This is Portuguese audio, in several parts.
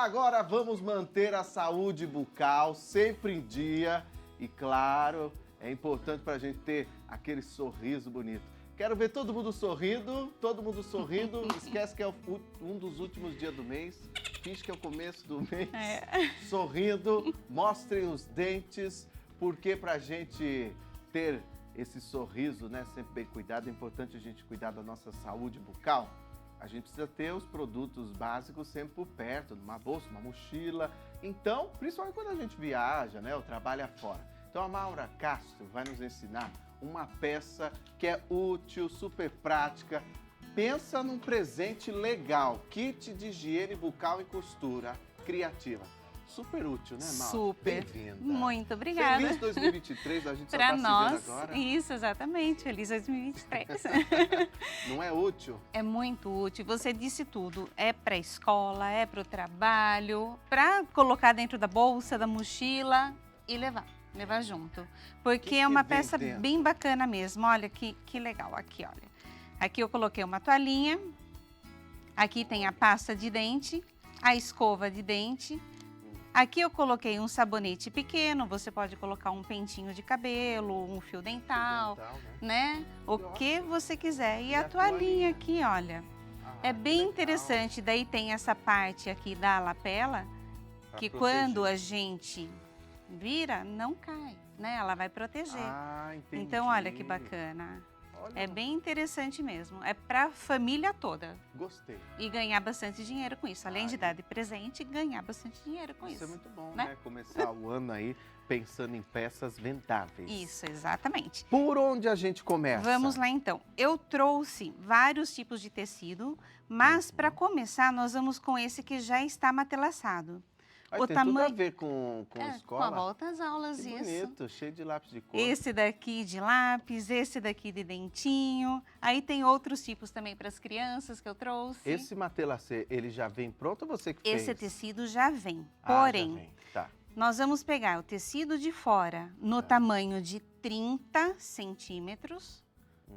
agora vamos manter a saúde bucal sempre em dia. E claro, é importante para a gente ter aquele sorriso bonito. Quero ver todo mundo sorrindo, Esquece que é um dos últimos dias do mês. Finge que é o começo do mês. Sorrindo, mostrem os dentes, porque pra gente ter esse sorriso, né, sempre bem cuidado, é importante a gente cuidar da nossa saúde bucal. A gente precisa ter os produtos básicos sempre por perto, numa bolsa, uma mochila. Então, principalmente quando a gente viaja, né, ou trabalha fora. Então a Maura Castro vai nos ensinar uma peça que é útil, super prática. Pensa num presente legal, kit de higiene bucal e costura criativa. Super útil, né, Maura? Super. Bem-vinda. Muito obrigada. Feliz 2023, a gente só Para tá se nós, vendo agora. isso, exatamente. Feliz 2023. Não é útil? É muito útil. Você disse tudo. É para a escola, é para o trabalho, para colocar dentro da bolsa, da mochila e levar junto. Porque é uma peça bem bacana mesmo. Olha que legal. Aqui, olha. Aqui eu coloquei uma toalhinha. Aqui tem a pasta de dente, a escova de dente. Aqui eu coloquei um sabonete pequeno, você pode colocar um pentinho de cabelo, um fio dental, né? O que você quiser. E a toalhinha aqui, olha, é bem interessante. Daí tem essa parte aqui da lapela, que quando a gente vira, não cai, né? Ela vai proteger. Entendi. Então, olha que bacana. É bem interessante mesmo. É para a família toda. Gostei. E ganhar bastante dinheiro com isso. Além de dar de presente, ganhar bastante dinheiro com isso. Isso é muito bom, né? Começar o ano aí pensando em peças vendáveis. Isso, exatamente. Por onde a gente começa? Vamos lá então. Eu trouxe vários tipos de tecido, mas para começar nós vamos com esse que já está matelaçado. Tem tudo a ver com escola. Com a volta às aulas, que isso. bonito, cheio de lápis de cor. Esse daqui de lápis, esse daqui de dentinho. Aí tem outros tipos também para as crianças que eu trouxe. Esse matelacê, ele já vem pronto ou você que fez? Esse tecido já vem, porém, já vem. Tá. Nós vamos pegar o tecido de fora no tamanho de 30 centímetros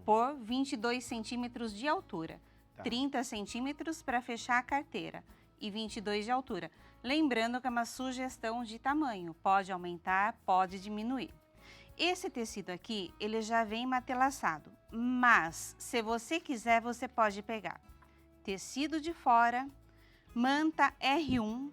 por 22 centímetros de altura. 30 centímetros para fechar a carteira e 22 de altura. Lembrando que é uma sugestão de tamanho, pode aumentar, pode diminuir. Esse tecido aqui, ele já vem matelaçado, mas se você quiser, você pode pegar tecido de fora, manta R1,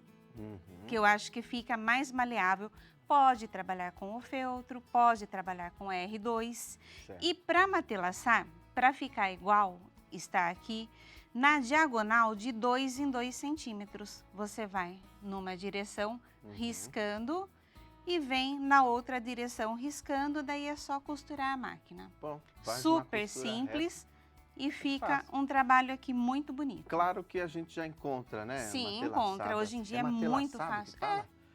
que eu acho que fica mais maleável, pode trabalhar com o feltro, pode trabalhar com R2. Certo. E para matelaçar, para ficar igual, está aqui, na diagonal de 2 em 2 centímetros, você vai numa direção riscando e vem na outra direção riscando, daí é só costurar a máquina. Bom, super simples e fica um trabalho aqui muito bonito. Claro que a gente já encontra, né? Sim, encontra. Hoje em dia é muito fácil.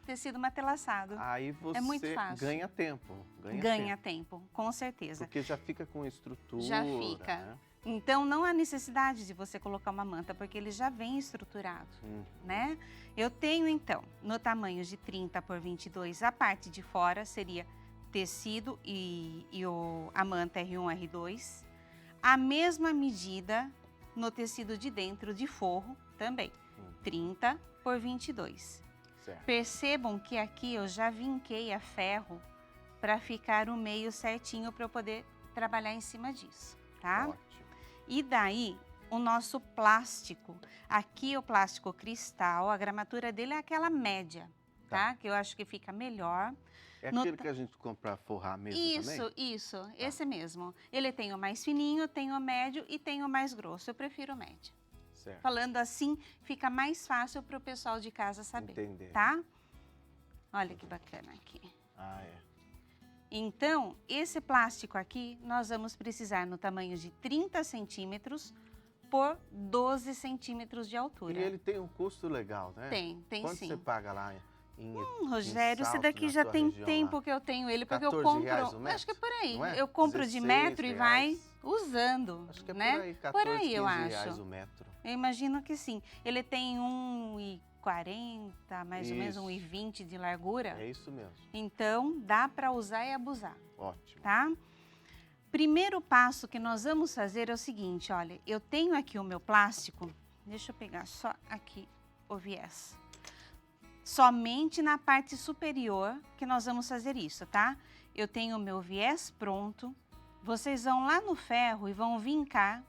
Tecido matelaçado. Aí você ganha tempo. Ganha tempo, com certeza. Porque já fica com estrutura. Já fica. Né? Então, não há necessidade de você colocar uma manta, porque ele já vem estruturado, né? Eu tenho, então, no tamanho de 30 por 22, a parte de fora seria tecido e a manta R1, R2. A mesma medida no tecido de dentro de forro também, 30 por 22. Certo. Percebam que aqui eu já vinquei a ferro para ficar o meio certinho para eu poder trabalhar em cima disso, tá? Ótimo. E daí, o nosso plástico, aqui o plástico cristal, a gramatura dele é aquela média, tá? Que eu acho que fica melhor. É aquele que a gente compra para forrar mesmo também? Isso, esse mesmo. Ele tem o mais fininho, tem o médio e tem o mais grosso. Eu prefiro o médio. Certo. Falando assim, fica mais fácil para o pessoal de casa saber. Entender. Tá? Olha que bacana aqui. Então, esse plástico aqui, nós vamos precisar no tamanho de 30 centímetros por 12 centímetros de altura. E ele tem um custo legal, né? Tem Quanto sim. Quanto você paga lá Rogério, esse daqui já tem tempo que eu tenho ele, porque eu compro, acho que é por aí, eu compro de metro e vai usando, acho que é né? Por aí, 14, por aí eu acho. Reais o metro. Eu imagino que sim. Ele tem 1,40, mais ou menos 1,20 de largura. É isso mesmo. Então, dá para usar e abusar. Ótimo. Tá? Primeiro passo que nós vamos fazer é o seguinte, olha, eu tenho aqui o meu plástico, deixa eu pegar só aqui o viés. somente na parte superior que nós vamos fazer isso, tá? Eu tenho o meu viés pronto, vocês vão lá no ferro e vão vincar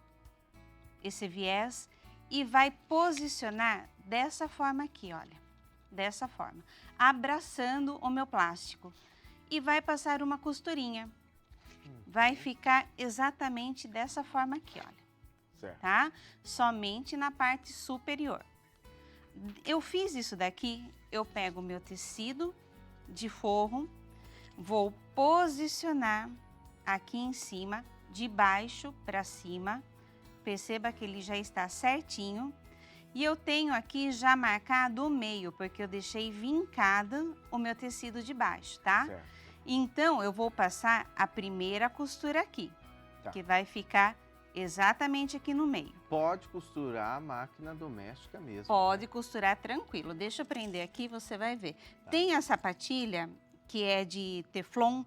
esse viés e vai posicionar dessa forma aqui, olha, dessa forma, abraçando o meu plástico e vai passar uma costurinha. Vai ficar exatamente dessa forma aqui, olha, Certo. tá? Somente na parte superior. Eu fiz isso daqui, eu pego o meu tecido de forro, vou posicionar aqui em cima, de baixo para cima, perceba que ele já está certinho. E eu tenho aqui já marcado o meio, porque eu deixei vincado o meu tecido de baixo, tá? Certo. Então, eu vou passar a primeira costura aqui, Tá. que vai ficar exatamente aqui no meio. Pode costurar a máquina doméstica mesmo. Pode costurar tranquilo. Deixa eu prender aqui, você vai ver. Tá. Tem a sapatilha, que é de teflon,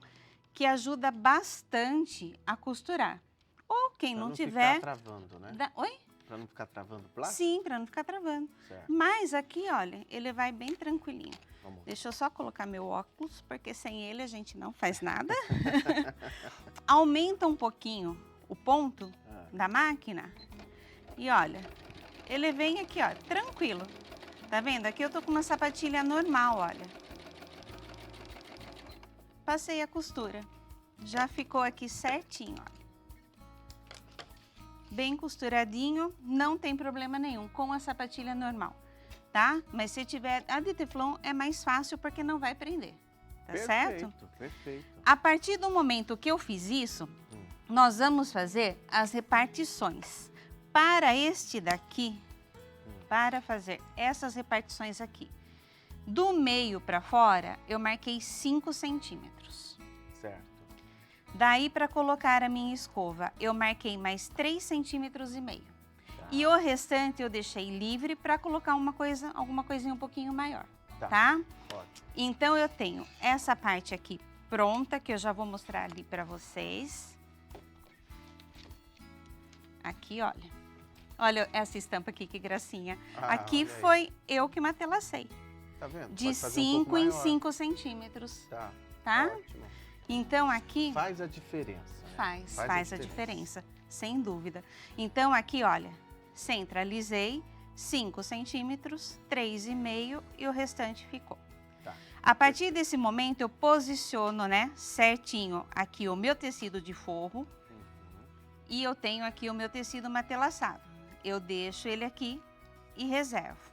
que ajuda bastante a costurar. Ou quem Pra não não tiver... ficar travando, né? Oi? Pra não ficar travando o plástico? Sim, para não ficar travando. Certo. Mas aqui, olha, ele vai bem tranquilinho. Vamos ver. Deixa eu só colocar meu óculos, porque sem ele a gente não faz nada. Aumenta um pouquinho o ponto da máquina e olha, ele vem aqui, ó, tranquilo. Tá vendo? Aqui eu tô com uma sapatilha normal, olha. Passei a costura. Já ficou aqui certinho, olha. Bem costuradinho, não tem problema nenhum com a sapatilha normal, tá? Mas se tiver a de teflon é mais fácil porque não vai prender, tá certo? Perfeito, perfeito. A partir do momento que eu fiz isso, nós vamos fazer as repartições. Para este daqui, para fazer essas repartições aqui, do meio para fora, eu marquei 5 centímetros. Certo. Daí, para colocar a minha escova, eu marquei mais 3,5 centímetros. Tá. E o restante eu deixei livre para colocar alguma coisinha um pouquinho maior, tá? Ótimo. Então, eu tenho essa parte aqui pronta, que eu já vou mostrar ali para vocês. Aqui, olha. Olha essa estampa aqui, que gracinha. Aqui olha aí. foi eu que matelacei. Tá vendo? De Pode fazer um pouco 5 em maior. 5 centímetros, Tá. tá? Ótimo. Então, aqui... Faz a diferença. Né? Faz a diferença, sem dúvida. Então, aqui, olha, centralizei 5 centímetros, 3,5 e o restante ficou. Tá. A partir desse momento, eu posiciono, né, certinho aqui o meu tecido de forro e eu tenho aqui o meu tecido matelaçado. Eu deixo ele aqui e reservo.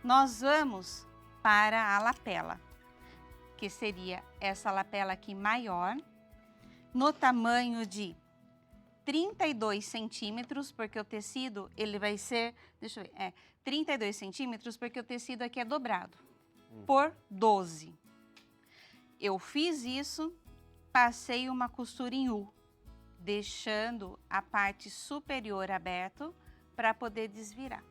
Nós vamos para a lapela, que seria essa lapela aqui maior, no tamanho de 32 centímetros, porque o tecido, ele vai ser, deixa eu ver, 32 centímetros, porque o tecido aqui é dobrado, por 12. Eu fiz isso, passei uma costura em U, deixando a parte superior aberta para poder desvirar,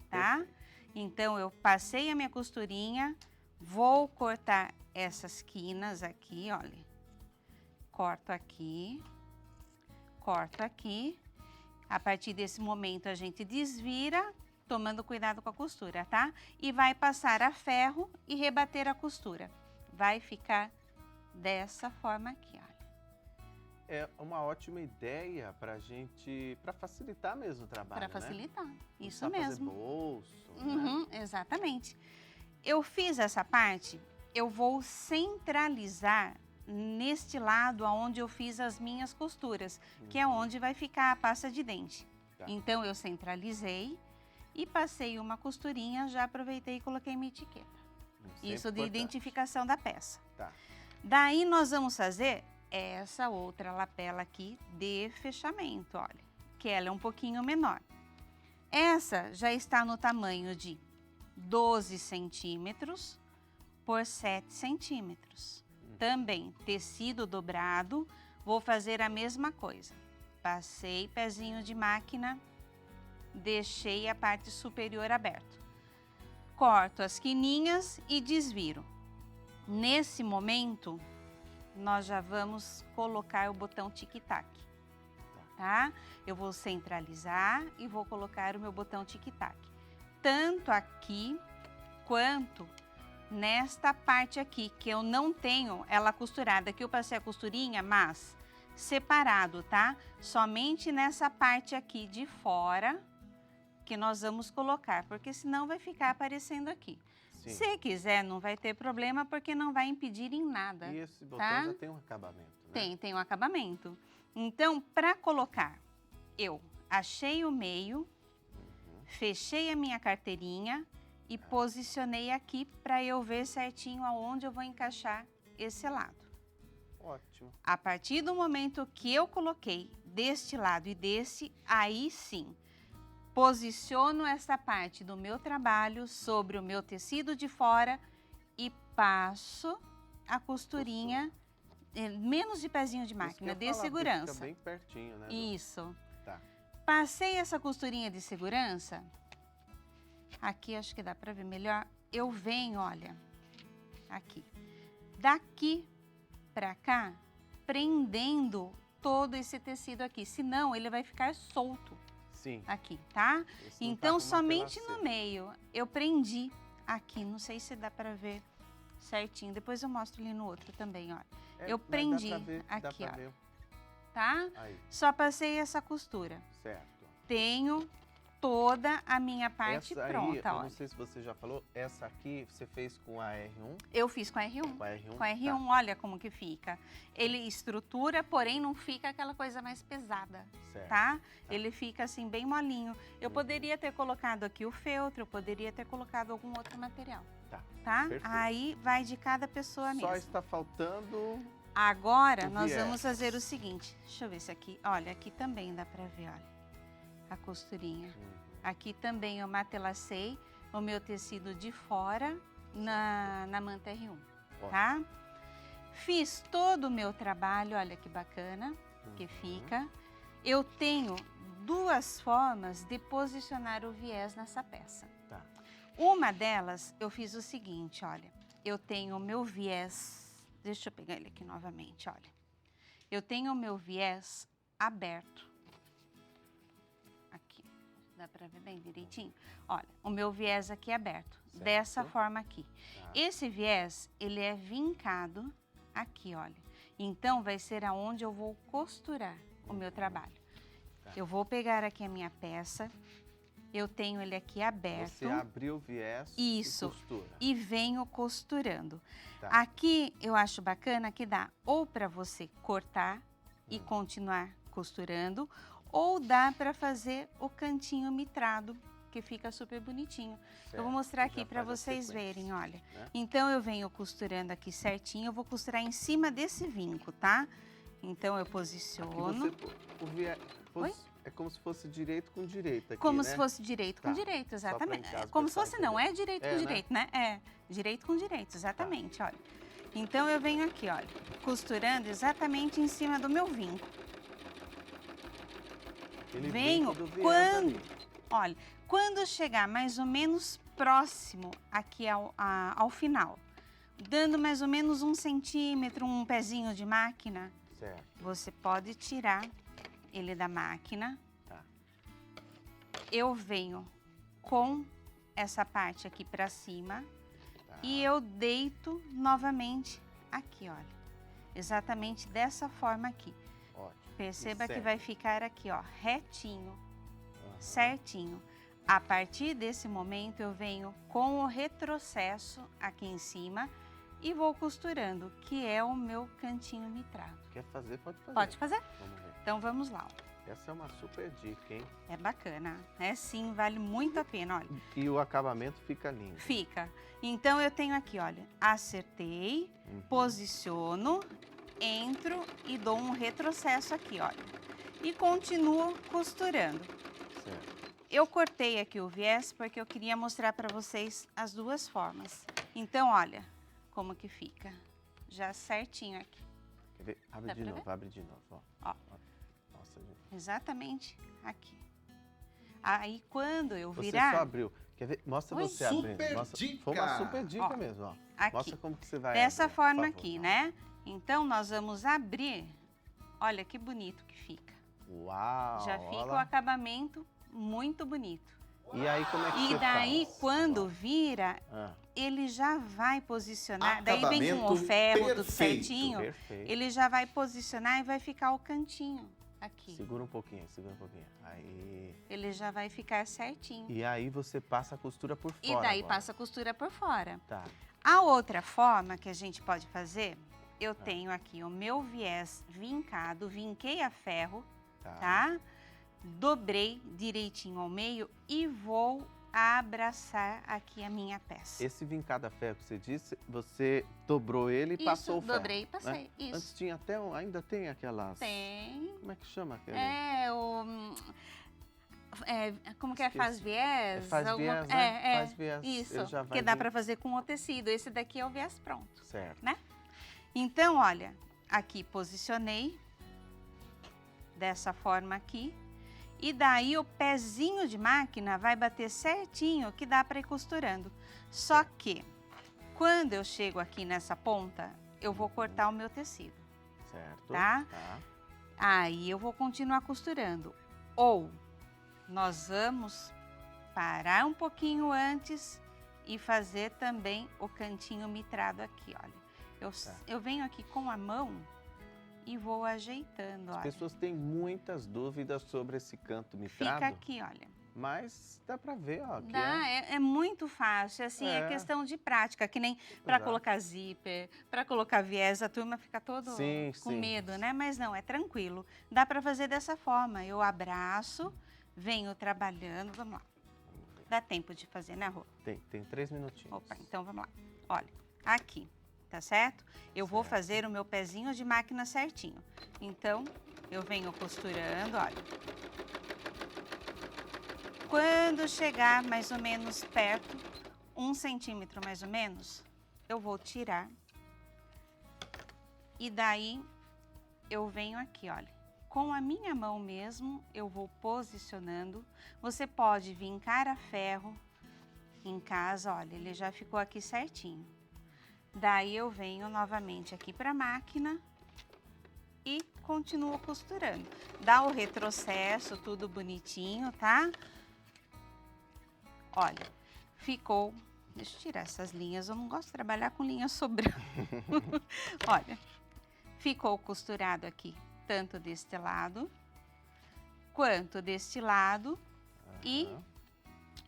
tá? Perfeito. Então, eu passei a minha costurinha, vou cortar essas quinas aqui, olha. Corto aqui. A partir desse momento, a gente desvira, tomando cuidado com a costura, tá? E vai passar a ferro e rebater a costura. Vai ficar dessa forma aqui, olha. É uma ótima ideia para facilitar mesmo o trabalho, Para facilitar, né? isso Não precisa mesmo. fazer bolso, né? Uhum, exatamente. Eu fiz essa parte, eu vou centralizar neste lado onde eu fiz as minhas costuras, que é onde vai ficar a pasta de dente. Tá. Então, eu centralizei e passei uma costurinha, já aproveitei e coloquei minha etiqueta. Sempre Isso de importante. identificação da peça. Tá. Daí, nós vamos fazer essa outra lapela aqui de fechamento, olha, que ela é um pouquinho menor. Essa já está no tamanho de 12 centímetros por 7 centímetros. Também tecido dobrado, vou fazer a mesma coisa. Passei pezinho de máquina, deixei a parte superior aberta. Corto as quininhas e desviro. Nesse momento, nós já vamos colocar o botão tic-tac, tá? Eu vou centralizar e vou colocar o meu botão tic-tac. Tanto aqui quanto nesta parte aqui, que eu não tenho ela costurada. Aqui eu passei a costurinha, mas separado, tá? Somente nessa parte aqui de fora que nós vamos colocar, porque senão vai ficar aparecendo aqui. Sim. Se quiser, não vai ter problema, porque não vai impedir em nada. E esse botão tá? já tem um acabamento, né? Tem um acabamento. Então, para colocar, eu achei o meio, fechei a minha carteirinha e posicionei aqui para eu ver certinho aonde eu vou encaixar esse lado. Ótimo. A partir do momento que eu coloquei deste lado e desse, aí sim, posiciono essa parte do meu trabalho sobre o meu tecido de fora e passo a costurinha, menos de pezinho de máquina, de segurança. Fica bem pertinho, né? Isso. Tá. Passei essa costurinha de segurança, aqui acho que dá para ver melhor, eu venho, olha, aqui, daqui para cá, prendendo todo esse tecido aqui, senão ele vai ficar solto. Sim. Aqui, tá? Esse não Então, tá com somente martelacê. no meio, eu prendi aqui, não sei se dá para ver certinho, depois eu mostro ali no outro também, olha. Eu Mas prendi dá pra ver, dá aqui, pra ó, ver. tá? Aí, Só passei essa costura. certo. Tenho toda a minha parte Essa aí, pronta, eu olha. não sei se você já falou, essa aqui você fez com a R1? Eu fiz com a R1. Com a R1? Com a R1, olha como que fica. Ele estrutura, porém não fica aquela coisa mais pesada, Certo. tá? Ele fica assim bem molinho. Eu poderia ter colocado aqui o feltro, eu poderia ter colocado algum outro material, tá? Perfeito. Aí vai de cada pessoa Só mesmo. está faltando... Agora o nós viés. vamos fazer o seguinte, deixa eu ver se aqui, olha, aqui também dá pra ver, olha, a costurinha. Aqui também eu matelacei o meu tecido de fora na manta R1, tá? Fiz todo o meu trabalho, olha que bacana que fica. Eu tenho duas formas de posicionar o viés nessa peça. Tá. Uma delas, eu fiz o seguinte, olha, eu tenho o meu viés, deixa eu pegar ele aqui novamente, olha. Eu tenho o meu viés aberto. Aqui, dá pra ver bem direitinho? Olha, o meu viés aqui é aberto, Certo. dessa forma aqui. Tá. Esse viés, ele é vincado aqui, olha. Então, vai ser aonde eu vou costurar o meu trabalho. Tá. Eu vou pegar aqui a minha peça, eu tenho ele aqui aberto. Você abriu o viés Isso. e costura. E venho costurando. Tá. Aqui eu acho bacana que dá ou para você cortar e continuar costurando, ou dá para fazer o cantinho mitrado, que fica super bonitinho. Certo. Eu vou mostrar aqui Já para faz a vocês sequência, verem, olha. né? Então eu venho costurando aqui certinho, eu vou costurar em cima desse vinco, tá? Então eu Aqui posiciono. o viés, Oi? é como se fosse direito com direito aqui, Como né? se fosse direito com Tá. direito, Só pra exatamente. em casa o Como se pessoal fosse, não, entender. é direito É, com né? direito, né? É, direito com direito, exatamente, olha. Então eu venho aqui, olha, costurando exatamente em cima do meu vinco. Aquele Venho vinco do viés quando, ali. olha, quando chegar mais ou menos próximo aqui ao final, dando mais ou menos 1 centímetro, um pezinho de máquina, Certo. você pode tirar ele da máquina. Tá. Eu venho com essa parte aqui para cima Tá. e eu deito novamente aqui, olha. Exatamente dessa forma aqui. Ótimo. Perceba E que segue. vai ficar aqui, ó, retinho, Aham. certinho. A partir desse momento eu venho com o retrocesso aqui em cima e vou costurando, que é o meu cantinho mitrado. Quer fazer, pode fazer. Pode fazer? Vamos ver. Então vamos lá, ó. Essa é uma super dica, hein? É bacana, é sim, vale muito a pena, olha. E o acabamento fica lindo. Fica. Então eu tenho aqui, olha, acertei, posiciono, entro e dou um retrocesso aqui, olha. E continuo costurando. Certo. Eu cortei aqui o viés porque eu queria mostrar para vocês as duas formas. Então, olha como que fica. Já certinho aqui. Quer ver? Abre Dá de pra novo, ver? abre de novo. Ó. Ó. Nossa, gente. Exatamente aqui. Aí, quando eu Você virar... só abriu. Quer ver? Mostra Oi? você abrindo. Super Mostra. dica! Foi uma super dica Ó, mesmo, ó. aqui. Mostra como que você vai Dessa abrir, forma por favor. aqui, né? Então, nós vamos abrir. Olha que bonito que fica. Uau! Já olha fica o lá. acabamento muito bonito. E aí, como é que E você daí, faz? quando vira, Ah, ele já vai posicionar, daí vem com o Acabamento ferro, tudo perfeito. certinho, Perfeito. ele já vai posicionar e vai ficar o cantinho aqui. Segura um pouquinho, segura um pouquinho. Aí. Ele já vai ficar certinho. E aí você passa a costura por fora. E daí agora. passa a costura por fora. Tá. A outra forma que a gente pode fazer, eu tenho aqui o meu viés vincado, vinquei a ferro, tá? Dobrei direitinho ao meio e vou abraçar aqui a minha peça. Esse vincado a ferro que você disse, você dobrou ele e passou o ferro. Dobrei e passei, né? isso. Antes tinha até ainda tem aquelas... Tem. Como é que chama aquele? Como que é? Faz viés? Faz viés, né? Faz viés. Isso, Ele já vai que dá vir- para fazer com o tecido. Esse daqui é o viés pronto, Certo. né? Então, olha, aqui posicionei dessa forma aqui. E daí o pezinho de máquina vai bater certinho, que dá para ir costurando. Só que, quando eu chego aqui nessa ponta, eu vou cortar o meu tecido. Certo. Tá? Aí eu vou continuar costurando. Ou nós vamos parar um pouquinho antes e fazer também o cantinho mitrado aqui, olha. Eu venho aqui com a mão e vou ajeitando, As olha. pessoas têm muitas dúvidas sobre esse canto mitrado. Fica aqui, olha. Mas dá pra ver, ó. Que Dá, é muito fácil, assim, é questão de prática, que nem para Exato. colocar zíper, para colocar viés, a turma fica todo Sim, com sim. medo, né? Mas não, é tranquilo. Dá para fazer dessa forma, eu abraço, venho trabalhando, vamos lá. Dá tempo de fazer, né, Rô? Tem 3 minutinhos. Opa, então vamos lá. Olha, aqui, tá certo? Eu vou fazer o meu pezinho de máquina certinho. Então, eu venho costurando, olha. Quando chegar mais ou menos perto, 1 centímetro mais ou menos, eu vou tirar. E daí, eu venho aqui, olha. Com a minha mão mesmo, eu vou posicionando. Você pode vincar a ferro em casa, olha, ele já ficou aqui certinho. Daí eu venho novamente aqui para a máquina e continuo costurando. Dá o retrocesso, tudo bonitinho, tá? Olha, ficou... Deixa eu tirar essas linhas, eu não gosto de trabalhar com linhas sobrando. Olha, ficou costurado aqui, tanto deste lado, quanto deste lado. E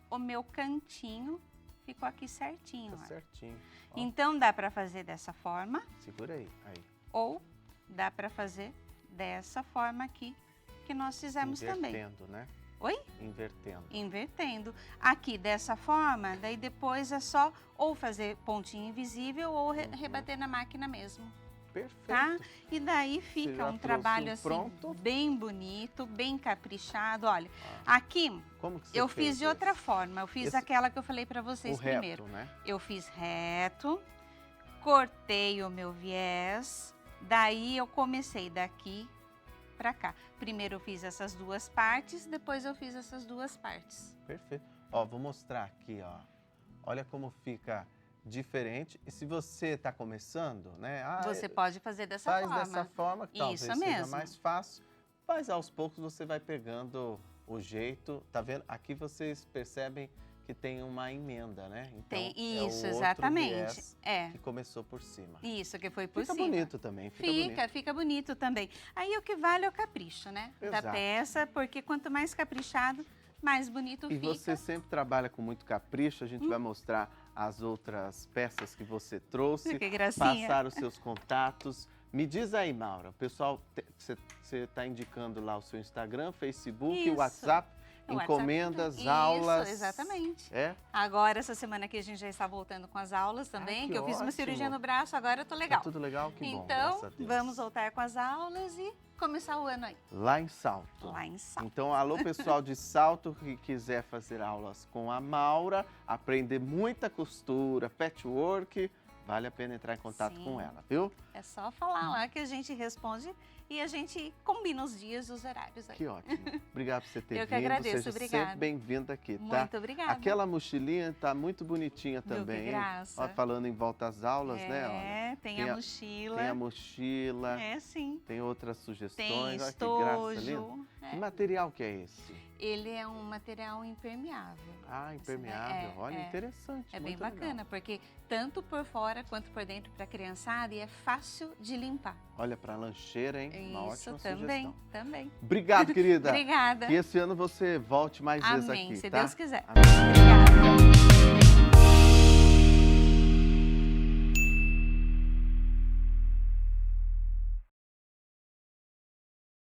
o meu cantinho ficou aqui certinho, Tá olha. certinho. Ó, Então, dá para fazer dessa forma, segura aí. Aí. ou dá para fazer dessa forma aqui, que nós fizemos também. Invertendo, né? Oi? Invertendo. Invertendo. Aqui, dessa forma, daí depois é só ou fazer pontinho invisível ou rebater na máquina mesmo, Perfeito. tá? E daí já fica um trouxe trabalho um assim, pronto? bem bonito, bem caprichado. Olha, aqui Como que você eu fez fiz de outra esse? forma, eu fiz Esse- aquela que eu falei para vocês O reto, primeiro. né? Eu fiz reto, cortei o meu viés, daí eu comecei daqui para cá. Primeiro eu fiz essas duas partes, depois eu fiz essas duas partes. Perfeito. Ó, vou mostrar aqui, ó. Olha como fica diferente. E se você está começando, né? Você pode fazer dessa faz forma. dessa forma, que talvez Isso seja mesmo. mais fácil. Mas aos poucos você vai pegando o jeito. Tá vendo? Aqui vocês percebem que tem uma emenda, né? Então, Tem é o isso, outro exatamente. viés É. que começou por cima. Isso que foi por Fica cima. bonito também, fica bonito. Fica bonito também. Aí o que vale é o capricho, né? Da Exato. peça, porque quanto mais caprichado, mais bonito E fica. você sempre trabalha com muito capricho, a gente vai mostrar as outras peças que você trouxe, Que gracinha. passar os seus contatos. Me diz aí, Maura, o pessoal, você está indicando lá o seu Instagram, Facebook, Isso. WhatsApp, O WhatsApp encomendas, também. aulas. Isso, exatamente. É? Agora, essa semana aqui, a gente já está voltando com as aulas também, que que eu fiz uma ótimo. cirurgia no braço, agora eu tô legal. Tá tudo legal? Que bom, Então, graças a Deus. vamos voltar com as aulas e começar o ano aí, Lá em Salto. lá em Salto. Então, alô pessoal de Salto que quiser fazer aulas com a Maura, aprender muita costura, patchwork, vale a pena entrar em contato Sim. com ela, viu? É só falar lá que a gente responde e a gente combina os dias e os horários aí. Que ótimo. Obrigado por você ter Eu vindo. que agradeço, Seja obrigada. sempre bem-vinda aqui, tá? Muito obrigada. Aquela mochilinha tá muito bonitinha Viu que também. hein? graça. Ó, falando em volta às aulas, né? Olha, É, tem a mochila. tem a mochila, É, sim. tem outras sugestões. Tem Olha que graça linda. estojo. Que material que é esse? Ele é um material impermeável. Ah, impermeável. Olha, interessante. É bem muito bacana, legal. porque tanto por fora quanto por dentro para a criançada e é fácil de limpar. Olha, para lancheira, hein? Uma Isso, ótima também, sugestão. também. Obrigado, querida. Obrigada. Que esse ano você volte mais vezes Amém, aqui, se tá? Deus quiser. Amém. Obrigada.